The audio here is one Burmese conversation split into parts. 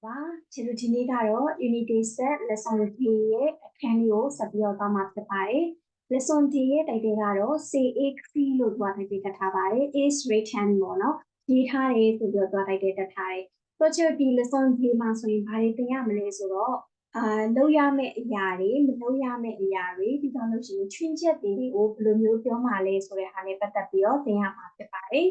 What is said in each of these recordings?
ပါကျေးဇူးဒီနေ့ကတော့ Unity Set Lesson D ရဲ့အခန်းလေးကိုဆက်ပြီးတော့သွားမှာဖြစ်ပါတယ် Lesson D ရဲ့တိုင်တယ်ကတော့ Say a key လို့သွားတိုင်တယ်တက်ထားပါတယ် is written ပေါ့နော်ရေးထားတယ်ဆိုပြီးတော့သွားတိုင်တယ်တက်ထားတယ်ဆိုတော့ဒီ Lesson D မှာဆိုရင်ဘာတွေသင်ရမလဲဆိုတော့လုပ်ရမယ့်အရာတွေမလုပ်ရမယ့်အရာတွေပြီးတော့လို့ရှိရင်ချွင်းချက်တွေကိုဘယ်လိုမျိုးပြောမှာလဲဆိုတဲ့ဟာနဲ့ပတ်သက်ပြီးတော့သင်ရမှာဖြစ်ပါတယ်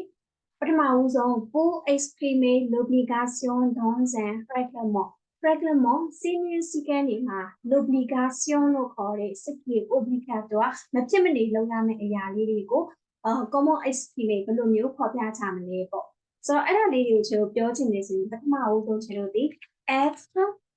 ပထမဦးဆုံး pour exprimer l'obligation dans un règlement règlement စီမင်းစည်းကမ်းတွေမှာ l'obligation လို့ခေါ်တဲ့ ce qui est obligatoire မဖြစ်မနေလုပ်ရမယ့်အရာလေးတွေကိုcomment exprimer ဘယ်လိုမျိုးဖော်ပြချမလဲပေါ့ဆိုတော့အဲ့ဒါလေးတွေကိုကျွန်တော်ပြောချင်တယ်ဆိုရင်ပထမဦးဆုံးကျွန်တော်ဒီ être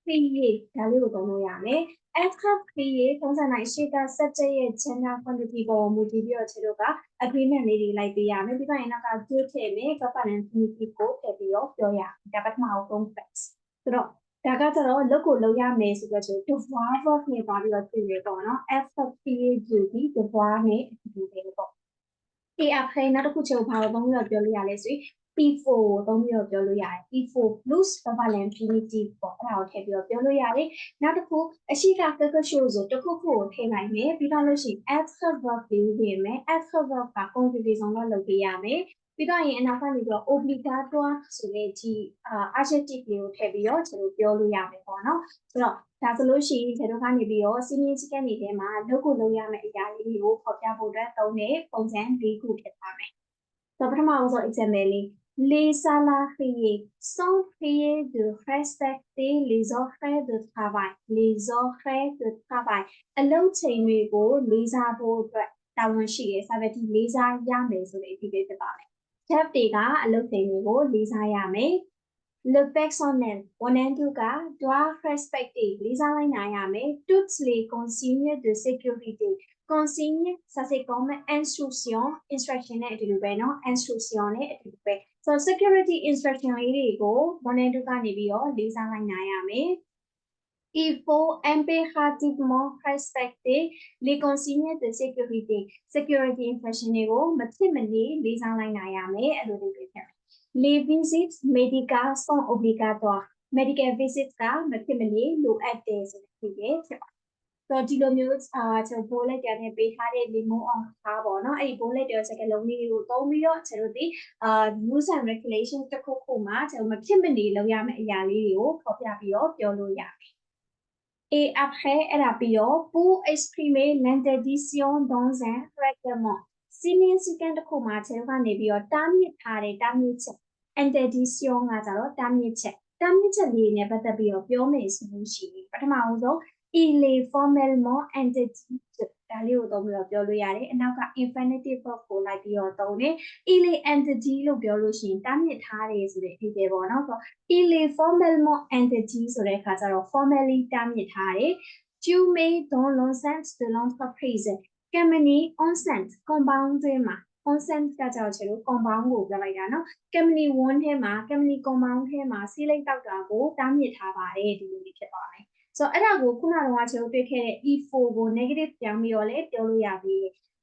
prié ဒါလေးကိုသုံးလို့ရမယ် être prié ပုံစံတိုင်းရှေ့က subject ရဲ့ gender quantity ပေါ်မူတည်ပြီးတော့ကျွန်တော်က agreement လေးတွေလိုက်ပေးရမယ်ပြီးတော့ရင်နောက်က do ထည့်မယ် verb and infinitive ကိုထည့်ပြီးတော့ပြောရမယ်ဒါပထမဦးဆုံး facts ဆိုတော့ဒါကကျတော့လုပ်ကိုလုပ်ရမယ်ဆိုတော့ကျွန်တော် devoir verb နဲ့ပါပြီးတော့သိရပေါ့နော် être prié duty devoir နဲ့အတူတူပဲပေါ့ et après နောက်တစ်ခုကျွန်တော်ဘာလို့သုံးပြီးတော့ပြောလို့ရလဲဆိုရင် P4 ကိုသုံးပြီးတော့ပြောလို့ရတယ် P4 plus verb and infinitive ပေါ့အဲ့ဒါကိုထည့်ပြီးတော့ပြောလို့ရတယ်နောက်တစ်ခုအရှိက quelque chose ဆိုတစ်ခုခုကိုထည့်လိုက်မယ်ပြီးတော့လို့ရှိရင် être verb လေးဝင်မယ် être verb က conjugation တော့လုပ်ပေးရမယ်ပြီးတော့ရင်အနောက်ကနေပြီးတော့ obligatoire ဆိုတဲ့ဒီadjective လေးကိုထည့်ပြီးတော့ကျွန်တော်ပြောလို့ရမယ်ပေါ့နော်ဆိုတော့ဒါဆိုလို့ရှိရင်ကျွန်တော်ကနေပြီးတော့စီးမင်းစည်းကမ်းတွေထဲမှာလုပ်ကိုလုပ်ရမယ့်အရာလေးတွေကိုဖော်ပြဖို့အတွက်သုံးတဲ့ပုံစံ၄ခုဖြစ်ပါမယ်ဆိုတော့ပထမဆုံး example လေးLes salariés sont priés de respecter les horaires de travail. Les horaires de travail. အလုပ်ချိန်တွေကိုလေးစားဖို့အတွက်တာဝန်ရှိတယ်။စာပေတိလေးစားရမယ်ဆိုတဲ့အဓိပ္ပာယ်ဖြစ်ပါမယ်။ Tab တွေကအလုပ်ချိန်တွေကိုလေးစားရမယ်။ Le personnel ဝန်ထမ်းတို့က doit respecter လေးစားလိုက်နာရမယ်။ Toutes les consignes de sécurité. Consigne ça c'est comme instruction instruction နဲ့အတူတူပဲเนาะ instruction နဲ့အတူတူပဲ so security instruction လေးတွေကိုဝန်ထမ်းတို့ကနေပြီးတော့လေးစားလိုက်နာရမယ် il faut impérativement respecter les consignes de sécurité security instruction တွေကိုမဖြစ်မနေလေးစားလိုက်နာရမယ်အဲ့လိုလေးပဲဖြစ်မယ် les visites médicales sont obligatoires medical visits ကမဖြစ်မနေလိုအပ်တယ်ဆိုတဲ့ဖြစ်ပါတယ်တော့ဒီလိုမျိုးကျွန်တော် bullet တွေနဲ့ပေးထားတဲ့ limit on ထားပေါ့နော်အဲ့ဒီ bullet တွေစကားလုံးလေးတွေကိုသုံးပြီးတော့ကျွန်တော်ဒီrules and regulations တစ်ခုခုမှာကျွန်တော်မဖြစ်မနေလုပ်ရမယ့်အရာလေးတွေကိုဖော်ပြပြီးတော့ပြောလို့ရမယ် et après အဲ့ဒါပြီးတော့ pour exprimer l'interdiction dans un règlement စီမင်းစည်းကမ်းတစ်ခုမှာကျွန်တော်ကနေပြီးတော့တားမြစ်ထားတဲ့တားမြစ်ချက် interdiction ကကြတော့တားမြစ်ချက်လေးနဲ့ပတ်သက်ပြီးတော့ပြောမယ်ဆိုလို့ရှိရင်ပထမဦးဆုံးil est formellement interdit ဒါလေးကိုသုံးပြီးတော့ပြောလို့ရတယ်အနောက်က infinitive verb ကိုလိုက်ပြီးတော့သုံးတယ် il est interdit လို့ပြောလို့ရှိရင်တားမြစ်ထားတယ်ဆိုတဲ့အဓိပ္ပာယ်ပေါ့နော်ဆိုတော့ il est formellement interdit ဆိုတဲ့အခါကျတော့ formally တားမြစ်ထားတယ် tu mets dans l'enceinte de l'entreprise company enceinte compound တွေမှာ enceinte ကကြောင့်ကျွန်တော် compound ကိုပြောလိုက်တာเนาะ company 1ထဲမှာ company compound ထဲမှာစီးလိုက်တောက်တာကိုတားမြစ်ထားပါတယ်ဒီလိုလေးဖြစ်သွားတယ်ဆိုတော့အဲ့ဒါကိုခုနကကျွန်တော်တွေ့ခဲ့တဲ့ E4 ကို negative ပြောင်းပြီးတော့လည်းပြောလို့ရပြီ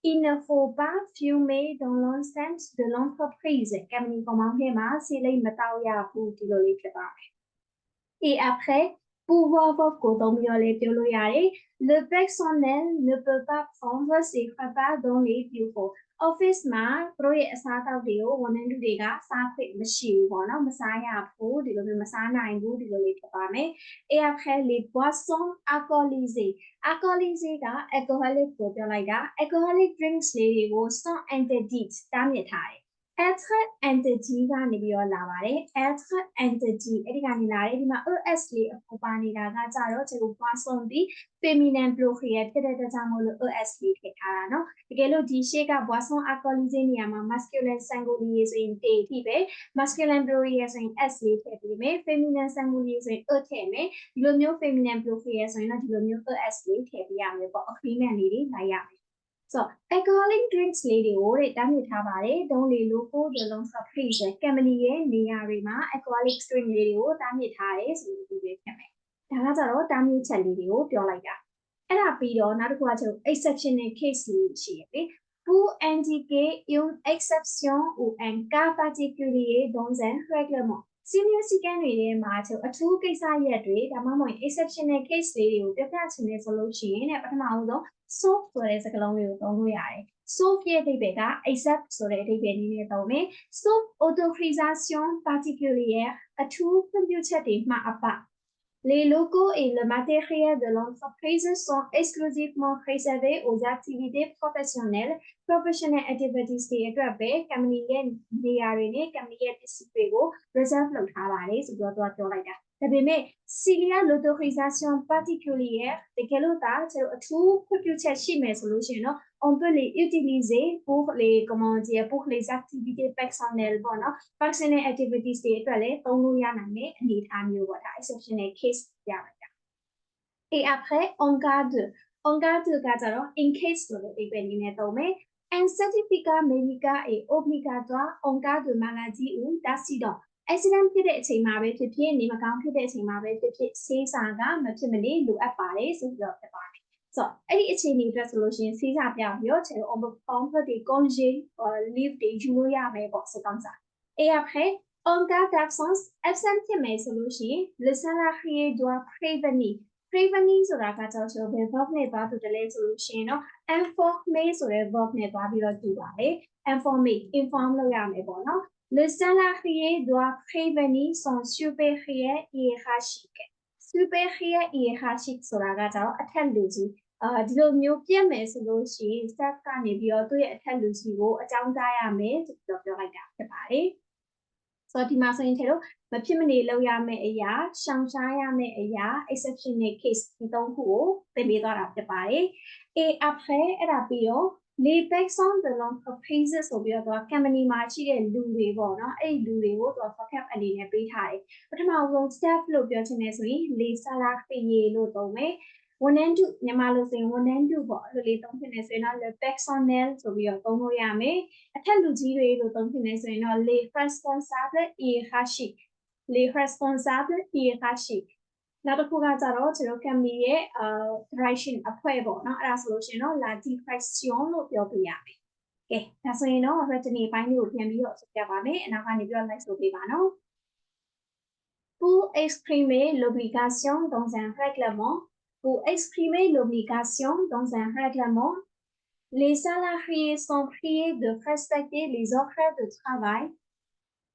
il ne faut pas fumer dans l'enceinte de l'entreprise company compound ထဲမှာစီးလိုက်မတောက်ရဘူးဒီလိုလေးဖြစ်သွားတယ် et après pouvoir verb ကိုသုံးပြီးတော့လည်းပြောလို့ရတယ် le personnel ne peut pas prendre ses repas dans les bureaux office မှာသူတို့ရဲ့အစားအသောက်တွေကိုဝန်ထမ်းတွေကစားခွင့်မရှိဘူးပေါ့နော်မစားရဘူးဒီလိုမျိုးမစားနိုင်ဘူးဒီလိုလေးဖြစ်ပါမယ် et après les boissons alcoolisées alcoolisées က alcoholic ကိုပြောလိုက်တာ alcoholic drinks လေးတွေကို sont interdit တားမြစ်ထားတယ်être entity ကနေပြီးတော့လာပါတယ် être entity အဲ့ဒီကနေလာတယ်ဒီမှာ es လေးအပေါ်ပါနေတာကကြတော့ကျွန်တော် boisson ဒီ feminine pluriel ဖြစ်တဲ့အတွက်ကြောင့်မို့လို့ es လေးထည့်ထားတာเนาะတကယ်လို့ဒီရှေ့က boisson alcoolisée နေရာမှာ masculine singulier ဆိုရင် t ထိပဲ masculine pluriel ဆိုရင် s လေးထည့်ပေးမယ် feminine singulier ဆိုရင် ထည့်မယ်ဒီလိုမျိုး feminine pluriel ဆိုရင်တော့ဒီလိုမျိုး es လေးထည့်ပေးရမယ်ပေါ့ agreement လေးတွေလိုက်ရမယ်So, alcoholic drinks လေးတွေကိုတားမြစ်ထားပါတယ်။ Dans les locaux de l'entreprise, company ရဲ့နေရာတွေမှာ alcoholic drink လေးတွေကိုတားမြစ်ထားတယ်ဆိုပြီးပြောဖြစ်မယ်။ဒါကကြတော့တားမြစ်ချက်လေးတွေကိုပြောလိုက်တာ။အဲ့ဒါပြီးတော့နောက်တစ်ခုကကျွန်တော် exceptional case လေးရှိရလေ pour indiquer une exception ou un cas particulier dans un règlement. Si nous si canတွေမှာအထူးကိစ္စရပ်တွေဒါမှမဟုတ် exceptional case လေးတွေကိုပြပြချင်တယ်ဆိုလို့ရှိရင်ပထမဦးဆုံး solve ဆိုတဲ့စကားလုံးလေးကိုသုံးလို့ရတယ်။ solve ရဲ့အဓိပ္ပာယ်က except ဆိုတဲ့အဓိပ္ပာယ်နည်းနဲ့သုံးမယ်။ sauf autorisation particulière အထူးခွင့်ပြုချက်တွေမှအပ Les locaux et le matériel de l'entreprise sont exclusivement réservés aux activités professionnelles, professional activities တွေအတွက်ပဲ company ရဲ့နေရာတွေနဲ့ company ရဲ့ပစ္စည်းတွေကို reserve လုပ်ထားပါတယ်ဆိုတော့သူကပြောလိုက်တာဒါပေမဲ့ s'il y a l'autorisation particulière တကယ်လို့ဒါကျွန်တော်အထူးခွင့်ပြုချက်ရှိမယ်ဆိုလို့ရှိရင်တော့ on peut les utiliser pour les comment dire pour les activités personnelles ပေါ့နော် personal activities တွေအတွက်လည်းသုံးလို့ရနိုင်တဲ့အနေအထားမျိုးပေါ့ဒါ exceptional case ပြလိုက်တာ et après en cas de ကကြတော့ in case ဆိုတဲ့အဓိပ္ပာယ်နည်းနဲ့သုံးမယ် un certificat médical est obligatoire en cas de maladie ou d'accident accident ဖြစ်တဲ့အချိန်မှာပဲဖြစ်ဖြစ်နေမကောင်းဖြစ်တဲ့အချိန်မှာပဲဖြစ်ဖြစ်ဆေးစာကမဖြစ်မနေလိုအပ်ပါတယ်ဆိုပြီးတော့ဖြစ်ပါတယ်ဆိုအဲ့ဒီအခြေအနေအတွက်ဆိုလို့ရှိရင်ဆေးစာပြပြီးတော့ကျွန်တော် on peut prendre des congés leave တွေယူလို့ရမယ်ပေါ့c'est comme ça et après en cas d'absence absent ဖြစ်မယ်ဆိုလို့ရှိရင် le salarié doit prévenir ဆိုတာကကျွန်တော်ဘယ် verb နဲ့သွားတူတယ်လဲဆိုလို့ရှိရင်တော့ informer ဆိုတဲ့ verb နဲ့သွားပြီးတော့တူပါတယ် inform လုပ်ရမယ်ပေါ့နော်Le salarié doit prévenir son supérieur hiérarchique. Supérieur hiérarchique ဆိုတာကကျတော့အထက်လူကြီးဒီလိုမျိုးပြည့်မယ်ဆိုလို့ရှိရင် staff ကနေပြီးတော့သူ့ရဲ့အထက်လူကြီးကိုအကြောင်းကြားရမယ်ဆိုပြီးတော့ပြောလိုက်တာဖြစ်ပါတယ်။ဆိုတော့ဒီမှာဆိုရင်တို့မဖြစ်မနေလုပ်ရမယ့်အရာရှောင်ရှားရမယ့်အရာ exceptional case ဒီသုံးခုကိုသင်ပေးသွားတာဖြစ်ပါတယ်။ Et après အဲ့ဒါပြီးတော့les personnes de l'entreprise ဆိုပြီးတော့ company မှာရှိတဲ့လူတွေပေါ့နော်အဲ့ဒီလူတွေကိုသူက vocab အနေနဲ့ပေးထားတယ်ပထမဆုံး staff လို့ပြောချင်တယ်ဆိုရင် les salariés လို့သုံးမယ်ဝန်ထမ်းတုမြန်မာလိုဆိုရင်ဝန်ထမ်းတုပေါ့အဲ့လိုလေးသုံးဖြစ်နေဆိုရင်တော့ le personnel ဆိုပြီးတော့သုံးလို့ရမယ်အထက်လူကြီးတွေလို့သုံးဖြစ်နေဆိုရင်တော့ les responsables hiérarchiques နောက်တစ်ခုကကြတော့ကျွန်တော် company ရဲ့direction အဖွဲ့ပေါ့နော်အဲ့ဒါဆိုလို့ရှိရင်တော့ la direction လို့ပြောပြရမယ်။ကဲဒါဆိုရင်တော့ written အပိုင်းလေးကိုပြန်ပြီးတော့ဆက်ပြပါမယ်။အနောက်ကနေပြီးတော့ like ဆိုပေးပါနော်။ Pour exprimer l'obligation dans un règlement, les salariés sont priés de respecter les horaires de travail.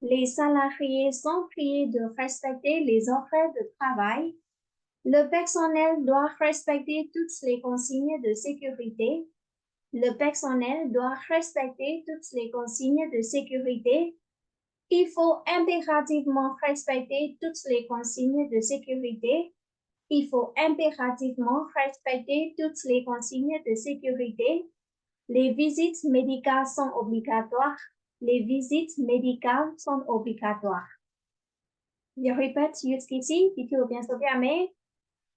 Les salariés sont priés de respecter les horaires de travail. Le personnel doit respecter toutes les consignes de sécurité. Le personnel doit respecter toutes les consignes de sécurité. Il faut impérativement respecter toutes les consignes de sécurité. Il faut impérativement respecter toutes les consignes de sécurité. Les visites médicales sont obligatoires. Les visites médicales sont obligatoires. Je répète jusqu'ici, puis tu bien sauver.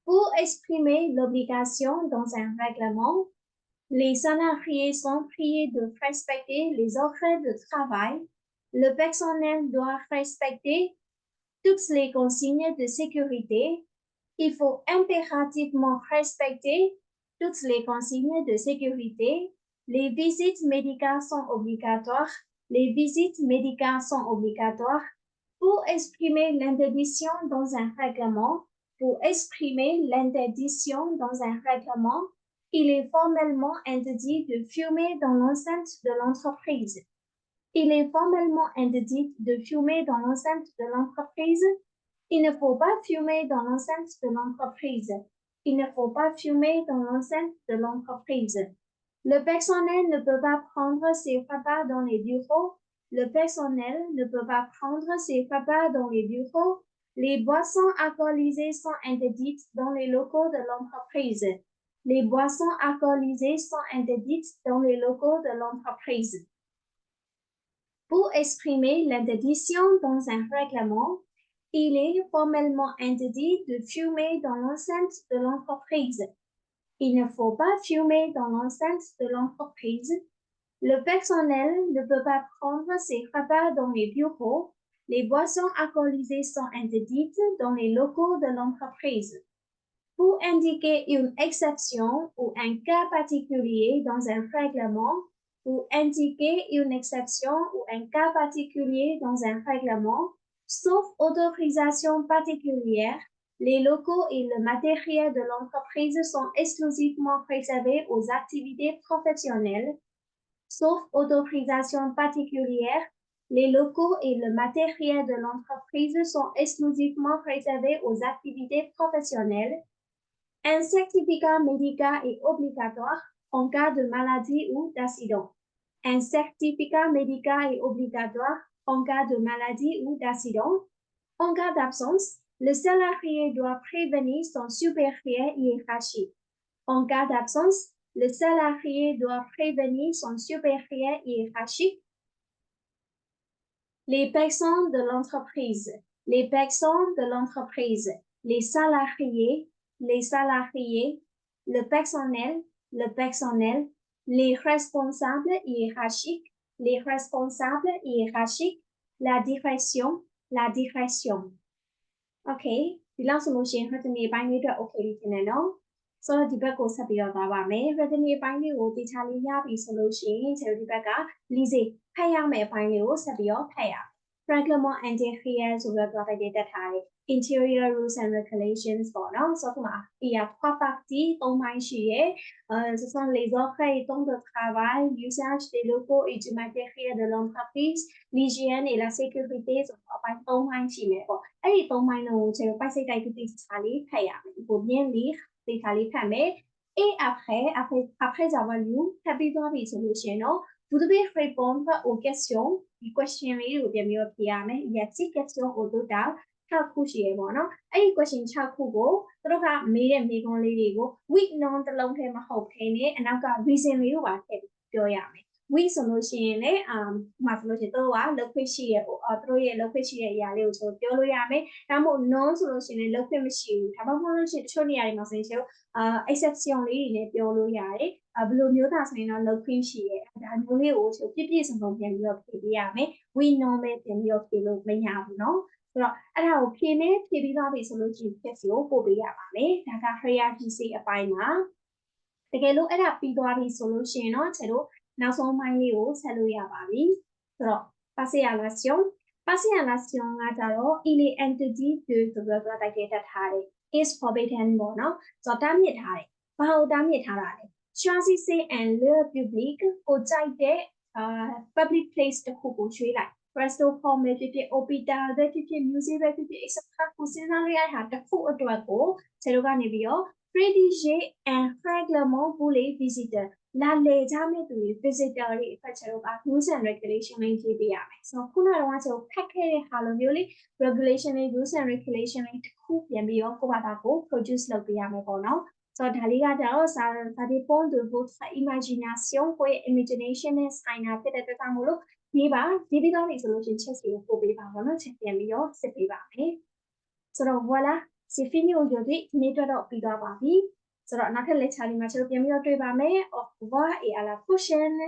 Pour exprimer l'obligation dans un règlement, les salariés sont priés de respecter les horaires de travail. Le personnel doit respecter toutes les consignes de sécurité. Il faut impérativement respecter toutes les consignes de sécurité. Les visites médicales sont obligatoires. Les visites médicales sont obligatoires. Pour exprimer l'interdiction dans un règlement, il est formellement interdit de fumer dans l'enceinte de l'entreprise. Il est formellement interdit de fumer dans l'enceinte de l'entreprise. Il ne faut pas fumer dans l'enceinte de l'entreprise. Il ne faut pas fumer dans l'enceinte de l'entreprise. Le personnel ne peut pas prendre ses repas dans les bureaux. Le personnel ne peut pas prendre ses repas dans les bureaux. Les boissons alcoolisées sont interdites dans les locaux de l'entreprise. Les boissons alcoolisées sont interdites dans les locaux de l'entreprise. Pour exprimer l'interdiction dans un règlement, il est formellement interdit de fumer dans l'enceinte de l'entreprise. Il ne faut pas fumer dans l'enceinte de l'entreprise. Le personnel ne peut pas prendre ses repas dans les bureaux. Les boissons alcoolisées sont interdites dans les locaux de l'entreprise. Pour indiquer une exception ou un cas particulier dans un règlement, ou indiquer une exception ou un cas particulier dans un règlement, sauf autorisation particulière. Les locaux et le matériel de l'entreprise sont exclusivement réservés aux activités professionnelles, sauf autorisation particulière. Les locaux et le matériel de l'entreprise sont exclusivement réservés aux activités professionnelles. Un certificat médical est obligatoire en cas de maladie ou d'accident. Un certificat médical est obligatoire en cas de maladie ou d'accident. En cas d'absence, le salarié doit prévenir son supérieur hiérarchique. En cas d'absence, le salarié doit prévenir son supérieur hiérarchique. Les personnes de l'entreprise, les personnes de l'entreprise, les salariés, le personnel, les responsables hiérarchiques, la direction. OK ဒီလောက်ဆိုလို့ရှိရင် retenue ပိုင်းလေးအတွက် okay ပြီထင်တယ်နော်ဆိုတော့ဒီဘက်ကိုဆက်ပြီးတော့သွားပါမယ် retenue ပိုင်းလေးကိုတေချာလေးရပြီဆိုလို့ရှိရင်ကျွန်တော်ဒီဘက်က lise ဖတ်ရမယ့်အပိုင်းလေးကိုဆက်ပြီးတော့ဖတ်ရအောင် Reglement intérieur ဆိုပြီးတော့တက်ထားတယ် Interior Rules and Regulations ပေါ့နော်ဆိုတော့ဒီမှာil y a 3 parties 3ပိုင်းရှိရယ် ce sont les offres et temps de travail l'usage des locaux et du matériel de l'entreprise l'hygiène et la sécurité ဆိုတော့အပိုင်း3ပိုင်းရှိမယ်ပေါ့အဲ့ဒီ3ပိုင်းလုံးကိုကျွန်တော်ပိုက်စိတ်တိုက်တိကျလေးဖတ်ရမယ်ကိုမြင်လေးတေချာလေးဖတ်မယ် et après avoir lu ဖတ်ပြီးသွားပြီဆိုလို့ရှိရင်တော့vous devez répondre aux questions ဒီ question လေးကိုပြန်ပြီးတော့ဖြေရမယ် il y a 6 questions au total 6 ခုရှိရပေါ့နော်အဲ့ဒီ question 6 ခုကိုသူတို့ကမေးတဲ့မေးခွန်းလေးတွေကို with non တစ်လုံးထဲမဟုတ်ဘဲနဲ့အနောက်က reason လေးကိုပါထည့်ပြောရမယ် with ဆိုလို့ရှိရင်လည်းမှာဆိုလို့ရှိရင်သူတို့ကလောက်ခွင့်ရှိရသူတို့ရဲ့လောက်ခွင့်ရှိတဲ့အရာလေးကိုကျွန်တော်ပြောလို့ရမယ်ဒါမှမဟုတ် non ဆိုလို့ရှိရင်လည်းလောက်ခွင့်မရှိဘူးဒါမှမဟုတ်လို့ရှိရင်တချို့နေရာတွေမှာဆိုရင်ကျွန်တော်exception လေးတွေနဲ့ပြောလို့ရတယ်ဘယ်လိုမျိုးသားဆိုရင်တော့လောက်ခွင့်ရှိရဲဒါမျိုးလေးကိုကျွန်တော်ပြည့်စုံပြန်ပြီးတော့ဖြေပေးရမယ် we non ပဲပြန်ပြီးတော့ဖြေလို့မရဘူးเนาะဆိုတော့အဲ့ဒါကိုဖြေပြီးသွားပြီဆိုလို့ရှိရင် test ကိုပို့ပေးရပါမယ်ဒါက hierarchy အပိုင်းမှာတကယ်လို့အဲ့ဒါပြီးသွားပြီဆိုလို့ရှိရင်တော့ကျွန်တော်နောက်ဆုံးပိုင်းလေးကိုဆက်လို့ရပါပြီဆိုတော့ passer à l'action ကကြတော့ il est interdit de ဆိုပြီးတော့တိုက်တက်ထားတယ် is forbidden ပေါ့နော်ဆိုတော့တားမြစ်ထားတယ်ဘာလို့တားမြစ်ထားတာလဲ choisissez un lieu public ကိုကြိုက်တဲ့public place တစ်ခုကိုရွေးလိုက် resto home ပဲဖြစ်ဖြစ် hospital ပဲဖြစ်ဖြစ် museum ပဲဖြစ်ဖြစ် etc ကိုစဉ်းစားလို့ရတဲ့ဟာတစ်ခုအတွက်ကိုကျွန်တော်ကနေပြီးတော့ rédiger un règlement pour les visiteurs လာလေကြမဲ့သူတွေ visitor တွေအတွက်ကျွန်တော်က rules and regulation လေးရေးပေးရမယ်ဆိုတော့ခုနကတော့ကျွန်တော်ဖတ်ခဲ့တဲ့ဟာလိုမျိုးလေး regulation လေး rules and regulation လေးတစ်ခုပြန်ပြီးတော့ကိုယ့်ဘာသာကို produce လုပ်ပေးရမယ်ပေါ့နော်ဆိုတော့ဒါလေးကကြတော့ ça dépend de votre imagination ကိုယ့်ရဲ့ imagination နဲ့ဆိုင်တာဖြစ်တဲ့အတွက်ကြောင့်မို့လို့ရေးပြီးတော့နေဆိုလို့ချင်းချက်စီကိုပို့ပေးပါတော့နော်ချက်ပြန်ပြီးတော့စစ်ပေးပါမယ်ဆိုတော့ voilà c'est fini aujourd'hui ဒီနေ့တော့ပြီးသွားပါပြီဆိုတော့နောက်ထပ် lecture လေးမှာကျွန်တော်ပြန်ပြီးတော့တွေ့ပါမယ်au revoir et à la prochaine